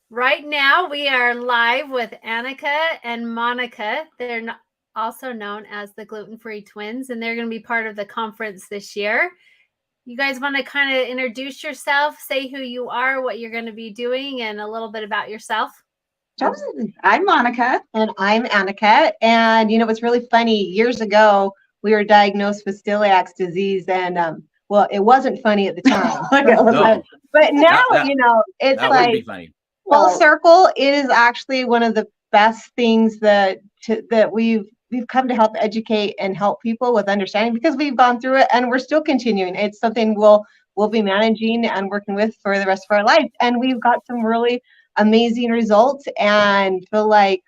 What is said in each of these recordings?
Right now, we are live with Annica and Monica. They're also known as the Gluten-Free Twins, and they're going to be part of the conference this year. You guys want to kind of introduce yourself, say who you are, what you're going to be doing, and a little bit about yourself? Absolutely. I'm Monica. And I'm Annica. And it's really funny. Years ago, we were diagnosed with celiac disease, and well, it wasn't funny at the time. No, But now, that it's that wouldn't like be funny. full circle. It is actually one of the best things that we've come to help educate and help people with understanding, because we've gone through it and we're still continuing. It's something we'll be managing and working with for the rest of our life. And we've got some really amazing results, and feel like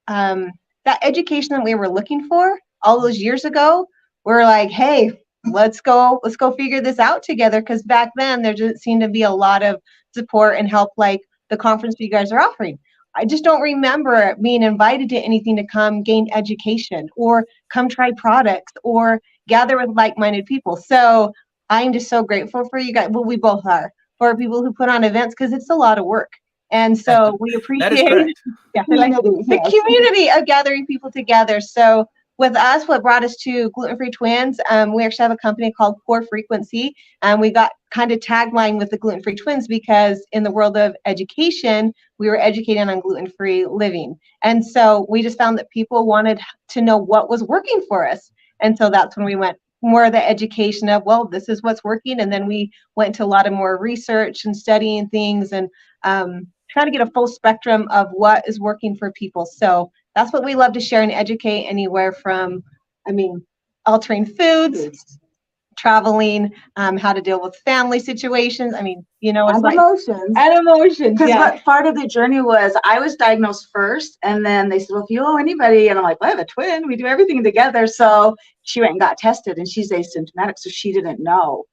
that education that we were looking for all those years ago, we're like, hey, let's go figure this out together, because back then there didn't seem to be a lot of support and help like the conference you guys are offering. I just don't remember being invited to anything to come gain education or come try products or gather with like-minded people. So I'm just so grateful for you guys. Well, we both are, for people who put on events, because it's a lot of work. And so we That is appreciate correct. the community of gathering people together. So with us, what brought us to Gluten-Free Twins, we actually have a company called Core Frequency, and we got kind of tagline with the Gluten-Free Twins because in the world of education, we were educating on gluten-free living. And so we just found that people wanted to know what was working for us. And so that's when we went more of the education of, well, this is what's working. And then we went to a lot of more research and studying things, and trying to get a full spectrum of what is working for people. So that's what we love to share and educate, anywhere from, altering foods, traveling, how to deal with family situations. It's And like emotions. and emotions. Because Yeah. what part of the journey was, I was diagnosed first, and then they said, well, if you owe anybody, and I'm like, well, I have a twin, we do everything together. So she went and got tested, and she's asymptomatic, so she didn't know.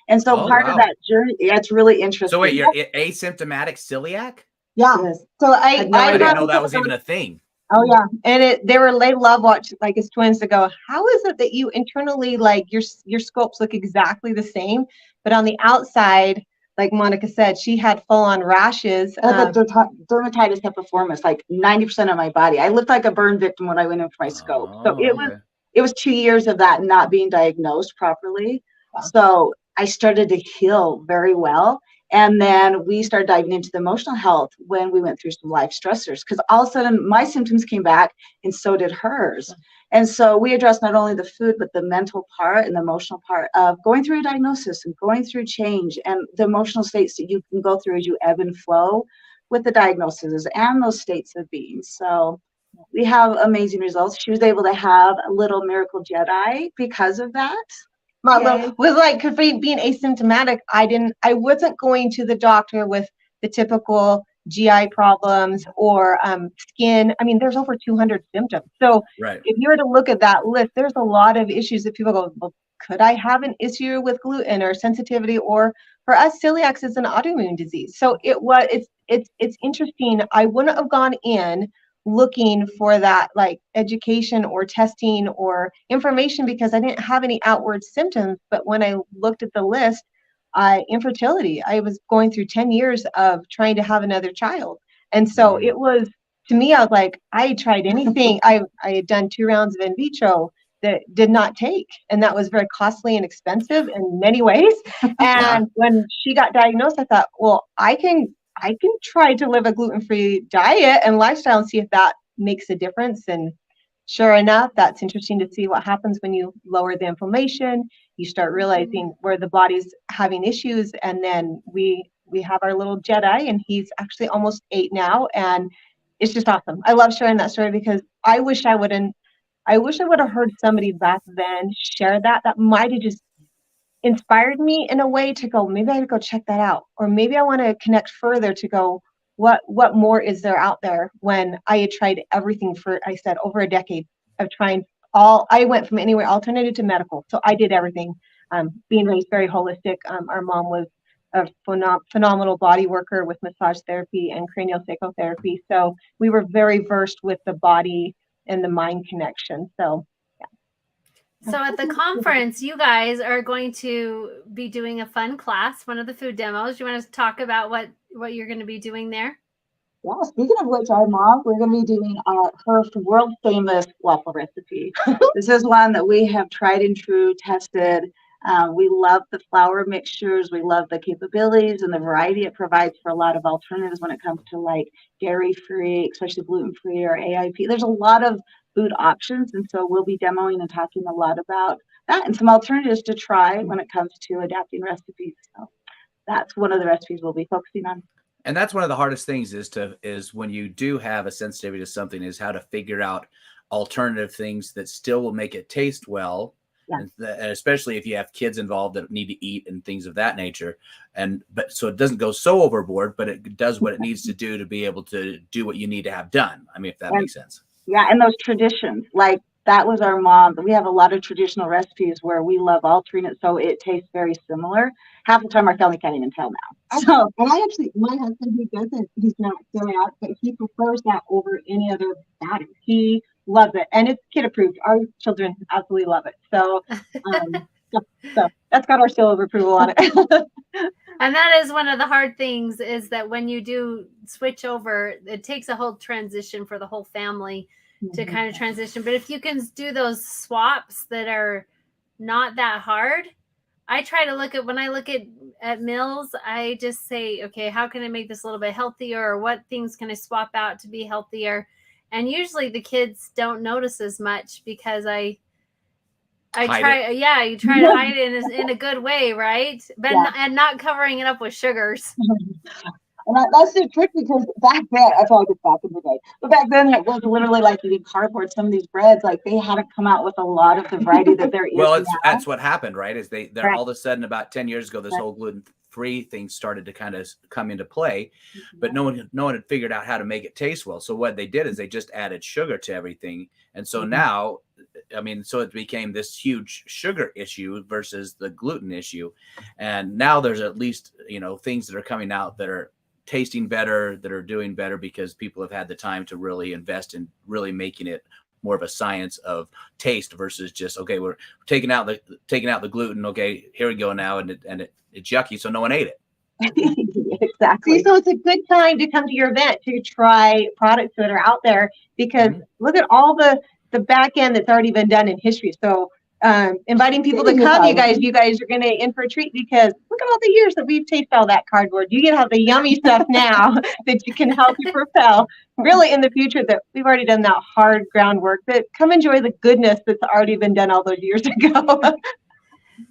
And so Oh, part of wow. that journey, it's really interesting. So wait, you're asymptomatic celiac? Yeah. Yes. So Had no I idea. didn't know that was even a thing. Oh yeah, and they love watch like as twins to go, how is it that you internally, like, your scopes look exactly the same, but on the outside, like Monica said, she had full on rashes. I had the dermatitis epiformis, like 90% of my body. I looked like a burn victim when I went in for my scope. So Oh, okay. it was 2 years of that not being diagnosed properly. So I started to heal very well. And then we started diving into the emotional health when we went through some life stressors, because all of a sudden my symptoms came back and so did hers. And so we addressed not only the food, but the mental part and the emotional part of going through a diagnosis and going through change, and the emotional states that you can go through as you ebb and flow with the diagnoses and those states of being. So we have amazing results. She was able to have a little miracle Jedi because of that. My little was like, because being asymptomatic, I wasn't going to the doctor with the typical GI problems or skin. There's over 200 symptoms. So Right. if you were to look at that list, there's a lot of issues that people go, well, could I have an issue with gluten or sensitivity? Or for us, celiac is an autoimmune disease. So it's interesting. I wouldn't have gone in looking for that like education or testing or information because I didn't have any outward symptoms. But when I looked at the list, infertility, I was going through 10 years of trying to have another child. And so it was, to me, I was like, I tried anything. I had done 2 rounds of in vitro that did not take. And that was very costly and expensive in many ways. And when she got diagnosed, I thought, well, I can try to live a gluten-free diet and lifestyle and see if that makes a difference. And sure enough, that's interesting to see what happens when you lower the inflammation. You start realizing where the body's having issues, and then we have our little Jedi, and he's actually almost 8 now, and it's just awesome. I love sharing that story because I wish I would have heard somebody back then share that. That might have just inspired me in a way to go, maybe I could go check that out, or maybe I want to connect further to go, what more is there out there, when I had tried everything for, I said, over a decade of trying I went from anywhere alternative to medical, so I did everything. Being raised very holistic, our mom was a phenomenal body worker with massage therapy and craniosacral therapy, so we were very versed with the body and the mind connection. So at the conference, you guys are going to be doing a fun class, one of the food demos. You want to talk about what you're going to be doing there? Yeah, speaking of which, our mom, we're going to be doing her world famous waffle recipe. This is one that we have tried and true, tested. We love the flour mixtures. We love the capabilities and the variety it provides for a lot of alternatives when it comes to like dairy free, especially gluten free or AIP. There's a lot of food options. And so we'll be demoing and talking a lot about that and some alternatives to try when it comes to adapting recipes. So that's one of the recipes we'll be focusing on. And that's one of the hardest things is when you do have a sensitivity to something is how to figure out alternative things that still will make it taste well. Yeah. And especially if you have kids involved that need to eat and things of that nature. But so it doesn't go so overboard, but it does what it needs to do to be able to do what you need to have done. I mean, if that makes sense. Yeah, and those traditions, like that was our mom. We have a lot of traditional recipes where we love altering it so it tastes very similar. Half the time our family can't even tell now. So, and I actually, my husband, he's not celiac, but he prefers that over any other batter. He loves it, and it's kid approved. Our children absolutely love it. So, so that's got our seal of approval on it. And that is one of the hard things is that when you do switch over, it takes a whole transition for the whole family to kind of transition. But if you can do those swaps that are not that hard, I try to look at when I look at meals, I just say, okay, how can I make this a little bit healthier, or what things can I swap out to be healthier? And usually the kids don't notice as much because I try, you try to hide it in a good way, right? But and not covering it up with sugars. And that's the trick because back then, I feel like it's back in the day, but back then it was literally like eating cardboard. Some of these breads, like they hadn't come out with a lot of the variety that there is. Well, that's what happened, right? Is they're all of a sudden about 10 years ago, this whole gluten-free thing started to kind of come into play, but no one had figured out how to make it taste well. So what they did is they just added sugar to everything. And so now, I mean, so it became this huge sugar issue versus the gluten issue. And now there's at least, things that are coming out that are tasting better, that are doing better because people have had the time to really invest in really making it more of a science of taste versus just, okay, we're taking out the gluten. Okay, here we go now. And it's yucky. So no one ate it. Exactly. See, so it's a good time to come to your event to try products that are out there because look at all the back end that's already been done in history. So inviting people to come, you guys are going to in for a treat because look at all the years that we've tasted all that cardboard. You get to have the yummy stuff now that you can help you propel really in the future that we've already done that hard groundwork, but come enjoy the goodness that's already been done all those years ago.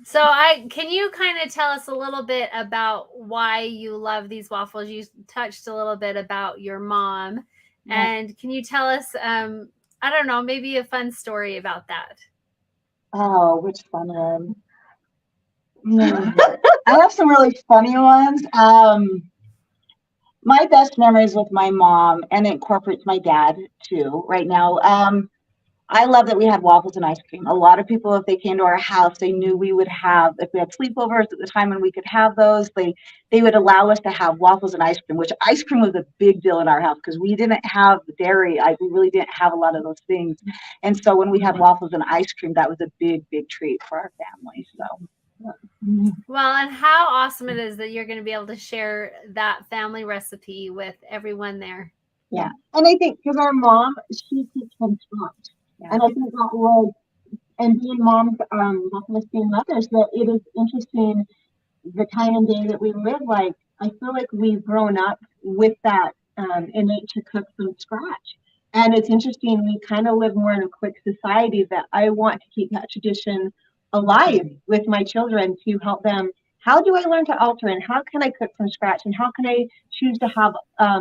So can you kind of tell us a little bit about why you love these waffles? You touched a little bit about your mom, and can you tell us, I don't know, maybe a fun story about that? Oh, which fun one? I have some really funny ones. My best memories with my mom, and it incorporates my dad too right now. I love that we had waffles and ice cream. A lot of people, if they came to our house, they knew we would have, if we had sleepovers at the time when we could have those, they would allow us to have waffles and ice cream, which ice cream was a big deal in our house because we didn't have dairy. We really didn't have a lot of those things. And so when we had waffles and ice cream, that was a big, big treat for our family. So. Well, and how awesome it is that you're going to be able to share that family recipe with everyone there. Yeah. And I think because our mom, she teaches from scratch. Yeah. And I think that was, and being moms, not being mothers, that it is interesting the time and day that we live. Like, I feel like we've grown up with that innate to cook from scratch. And it's interesting, we kind of live more in a quick society that I want to keep that tradition alive with my children to help them. How do I learn to alter and how can I cook from scratch and how can I choose to have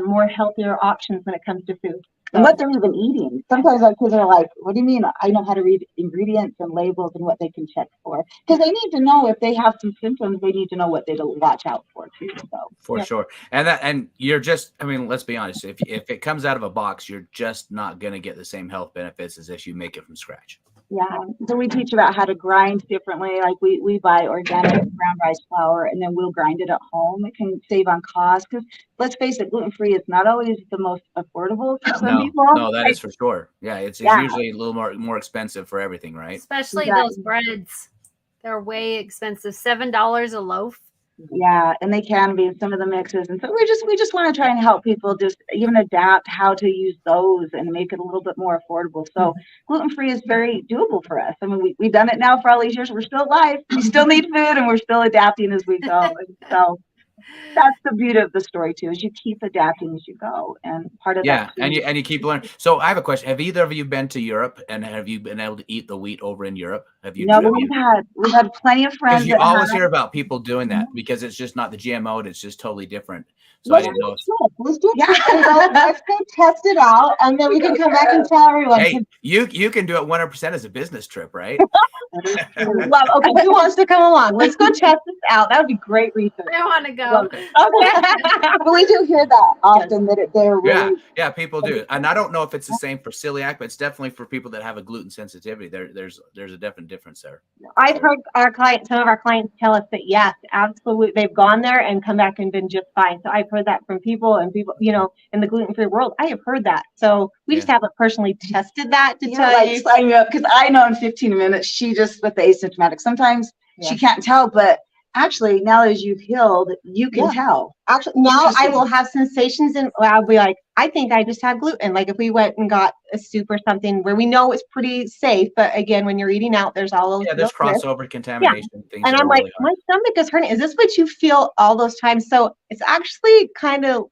more healthier options when it comes to food? And what they're even eating. Sometimes our kids are like, what do you mean? I know how to read ingredients and labels and what they can check for. Because they need to know if they have some symptoms, they need to know what they watch out for too. So for sure. And you're just, I mean, let's be honest. If it comes out of a box, you're just not going to get the same health benefits as if you make it from scratch. Yeah. So we teach about how to grind differently. Like we buy organic ground rice flour and then we'll grind it at home. It can save on cost because let's face it, gluten-free is not always the most affordable for some people. No, that is for sure. Yeah, it's usually a little more expensive for everything, right? Especially those breads. They're way expensive. $7 a loaf. Yeah, and they can be in some of the mixes, and so we just want to try and help people just even adapt how to use those and make it a little bit more affordable. So gluten-free is very doable for us. I mean, we've done it now for all these years. We're still alive. We still need food, and we're still adapting as we go. And so that's the beauty of the story too, is you keep adapting as you go, and part of Yeah, that. and you keep learning. So I have a question. Have either of you been to Europe, and have you been able to eat the wheat over in Europe? Have you? No, we've had plenty of friends. Because you that always have. hear about people doing that because it's just not the GMO, it's just totally different. So Let's I didn't know. let's do it. Let's go test it out, and then we can come back and tell everyone. Hey, you can do it 100% as a business trip, right? Love. Okay, who wants to come along? Let's go test this out. That would be great research. I want to Love go. it. Okay. But we do hear that often, that they're really. Yeah, people do. And I don't know if it's the same for celiac, but it's definitely for people that have a gluten sensitivity. There's a definite difference there. I've heard some of our clients tell us that yes, absolutely, they've gone there and come back and been just fine. So I've heard that from people, and people, in the gluten-free world, I have heard that. So we just haven't personally tested that to tell you. Sign me up, because I know in 15 minutes she just with the asymptomatic. Sometimes she can't tell, but actually now as you've healed, you can tell. Actually, now I will have sensations, and I'll be like, I think I just have gluten. Like if we went and got a soup or something where we know it's pretty safe, but again, when you're eating out, there's all those. Yeah, there's crossover contamination. Things and I'm like, really my stomach is hurting. Is this what you feel all those times? So it's actually kind of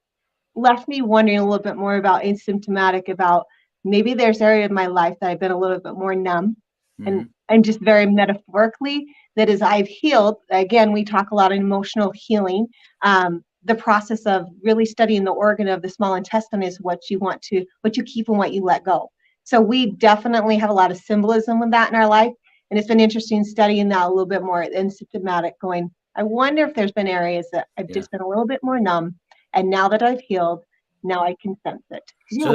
left me wondering a little bit more about asymptomatic, about maybe there's area of my life that I've been a little bit more numb, and I'm just very metaphorically, that as I've healed, again, we talk a lot of emotional healing. The process of really studying the organ of the small intestine is what you keep and what you let go. So we definitely have a lot of symbolism with that in our life. And it's been interesting studying that a little bit more asymptomatic, going, I wonder if there's been areas that I've just been a little bit more numb. And now that I've healed, now I can sense it. So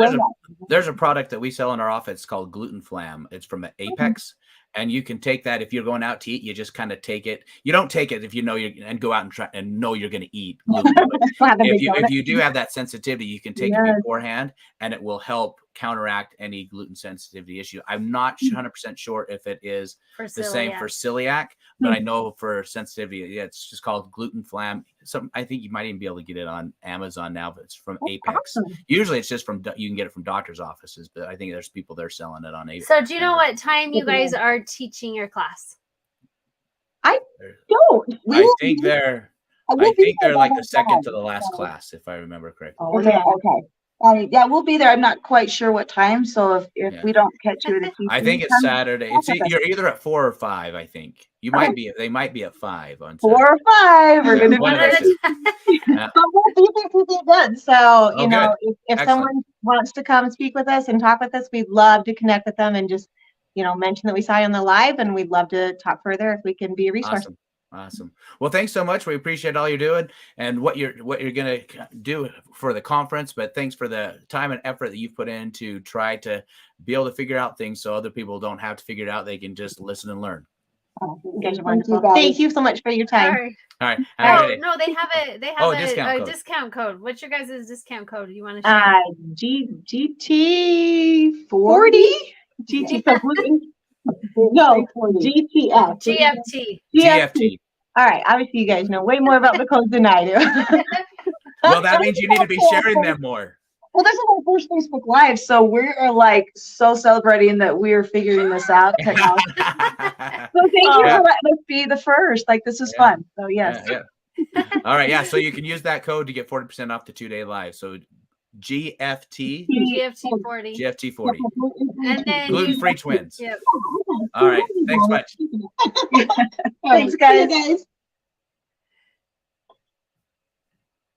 there's a product that we sell in our office called Gluten-Flam. It's from Apex. And you can take that if you're going out to eat. You just kind of take it. You don't take it if you know and go out and try and know you're going to eat gluten. if you do have that sensitivity, you can take it beforehand, and it will help counteract any gluten sensitivity issue. I'm not 100% sure if it is the same for celiac, but I know for sensitivity, it's just called Gluten-Flam. I think you might even be able to get it on Amazon now, but it's from Apex. Awesome. Usually it's just you can get it from doctor's offices, but I think there's people there selling it on Apex. So do you know what time you guys are teaching your class? I don't. I think they're like the second to the last class, if I remember correctly. Okay. Yeah, we'll be there. I'm not quite sure what time, so if we don't catch you at a teaching I think it's Saturday. You're either at 4 or 5. I think you might be. They might be at 5 on 4 or 5. We're gonna be but we'll be good. So if someone wants to come speak with us and talk with us, we'd love to connect with them and just mention that we saw you on the live, and we'd love to talk further if we can be a resource. Awesome. Well, thanks so much. We appreciate all you're doing and what you're going to do for the conference, but thanks for the time and effort that you've put in to try to be able to figure out things so other people don't have to figure it out. They can just listen and learn. You guys are wonderful. Thank you so much for your time. All right. No, they have a discount code. What's your guys' discount code? You want to share? GT 40? GT. No, GTF. GFT. All right. Obviously, you guys know way more about the codes than I do. Well, that means you need to be sharing them more. Well, this is our first Facebook Live, so we're so celebrating that we're figuring this out. So thank you for letting us be the first. This is fun. So yes. All right. Yeah. So you can use that code to get 40% off the 2-day live. So GFT 40. GFT 40. And then Gluten-Free Twins. Yep. All right. Thanks much. Thanks, guys.